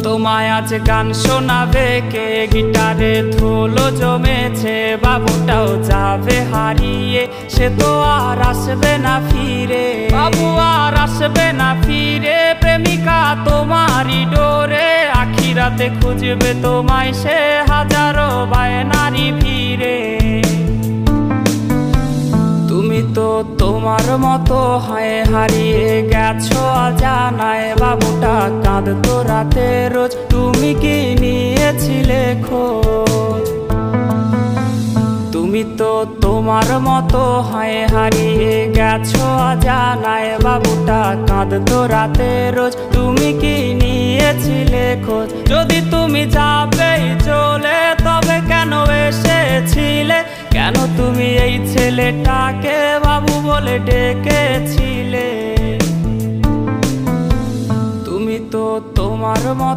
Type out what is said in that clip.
তোমায় আজ গান শোনাবে কে, গিটারে ধুলো জমেছে, বাবুটাও যাবে হারিয়ে, সে তো আর আসবে না ফিরে। বাবু আর আসবে না ফিরে, প্রেমিকা তোমারই ডোরে, আখিরাতে খুঁজবে তোমায় সে হাজারো বায়নারি ভিড়ে। তুমি তো তোমার মতো হয় হারিয়ে গেছো অজানায়, বাবুটা কাঁদতো রাতে রোজ, তুমি কি নিয়েছিলে খোঁজ? তুমি তো তোমার মতো হয় হারিয়ে গেছো অজানায়, বাবুটা কাঁদতো রাতে রোজ, তুমি কি নিয়েছিলে খোঁজ? যদি তুমি যাবেই চলে তবে কেন এসেছিলে, কেন তুমি এই ছেলেটাকে বাবু বলে ডেকেছিলে? তুমি তো তোমার মতো